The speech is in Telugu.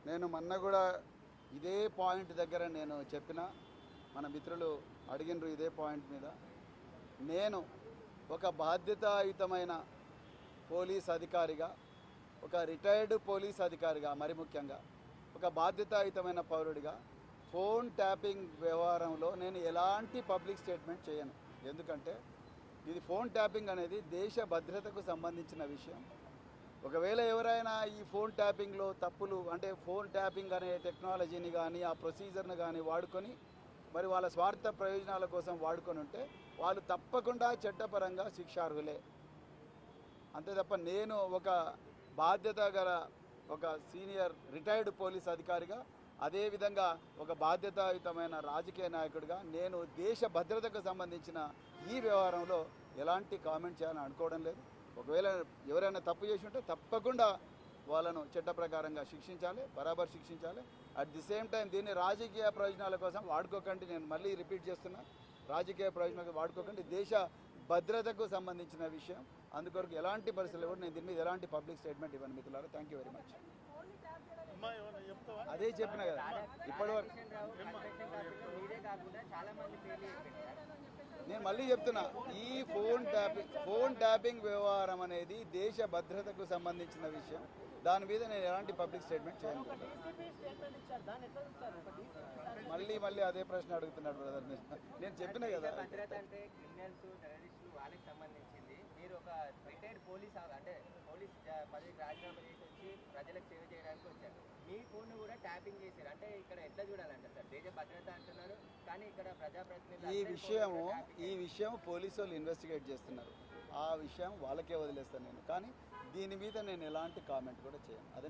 నేను మొన్న కూడా ఇదే పాయింట్ దగ్గర నేను చెప్పిన, మన మిత్రులు అడిగినరు ఇదే పాయింట్ మీద. నేను ఒక బాధ్యతాయుతమైన పోలీస్ అధికారిగా, ఒక రిటైర్డ్ పోలీస్ అధికారిగా, మరి ముఖ్యంగా ఒక బాధ్యతాయుతమైన పౌరుడిగా ఫోన్ ట్యాపింగ్ వ్యవహారంలో నేను ఎలాంటి పబ్లిక్ స్టేట్మెంట్ చేయను. ఎందుకంటే ఇది ఫోన్ ట్యాపింగ్ అనేది దేశ భద్రతకు సంబంధించిన విషయం. ఒకవేళ ఎవరైనా ఈ ఫోన్ ట్యాపింగ్లో తప్పులు, అంటే ఫోన్ ట్యాపింగ్ అనే టెక్నాలజీని కానీ ఆ ప్రొసీజర్ని కానీ వాడుకొని మరి వాళ్ళ స్వార్థ ప్రయోజనాల కోసం వాడుకొని ఉంటే వాళ్ళు తప్పకుండా చట్టపరంగా శిక్షార్హులే. అంతే తప్ప నేను ఒక బాధ్యత గల ఒక సీనియర్ రిటైర్డ్ పోలీస్ అధికారిగా, అదేవిధంగా ఒక బాధ్యతాయుతమైన రాజకీయ నాయకుడిగా నేను దేశ భద్రతకు సంబంధించిన ఈ వ్యవహారంలో ఎలాంటి కామెంట్ చేయాలని అనుకోవడం లేదు. ఒకవేళ ఎవరైనా తప్పు చేసి ఉంటే తప్పకుండా వాళ్ళను చట్ట ప్రకారంగా శిక్షించాలి, బరాబర్ శిక్షించాలి. అట్ ది సేమ్ టైం దీన్ని రాజకీయ ప్రయోజనాల కోసం వాడుకోకండి. నేను మళ్ళీ రిపీట్ చేస్తున్నా, రాజకీయ ప్రయోజనాలకు వాడుకోకండి. దేశ భద్రతకు సంబంధించిన విషయం. అందుకొరకు ఎలాంటి పరిస్థితులు కూడా నేను దీని మీద ఎలాంటి పబ్లిక్ స్టేట్మెంట్ ఇవ్వను మిత్రులారా. Thank you very much. అదే చెప్పిన కదా ఇప్పటివరకు. నేను మళ్ళీ చెప్తున్నా, ఈ ఫోన్ ట్యాపింగ్ వ్యవహారం అనేది దేశ భద్రతకు సంబంధించిన విషయం. దాని మీద నేను ఎలాంటి పబ్లిక్ స్టేట్మెంట్ చేయను. మళ్ళీ మళ్ళీ అదే ప్రశ్న అడుగుతున్నాడు బ్రదర్. నేను చెప్పిన కదా, భద్రత అంటే క్రిమినల్స్, టెర్రరిస్టులు వాళ్ళకి సంబంధించింది. మీరు ఒక రిటైర్డ్ పోలీస్, అంటే పోలీస్ పదవికి రాజీనామా చేసి వచ్చి ప్రజలకు సేవ చేయడానికి వచ్చారు. మీ ఫోన్ కూడా ట్యాపింగ్ చేశారు. అంటే ఇక్కడ ఎట్లా చూడాలంటే సార్, దేశ భద్రత అంటున్నారు కానీ ఇక్కడ ప్రజాప్రతినిధులు ఈ విషయం పోలీసు వాళ్ళు ఇన్వెస్టిగేట్ చేస్తున్నారు. ఆ విషయం వాళ్ళకే వదిలేస్తాను నేను. కానీ దీని మీద నేను ఎలాంటి కామెంట్ కూడా చేయను. అదే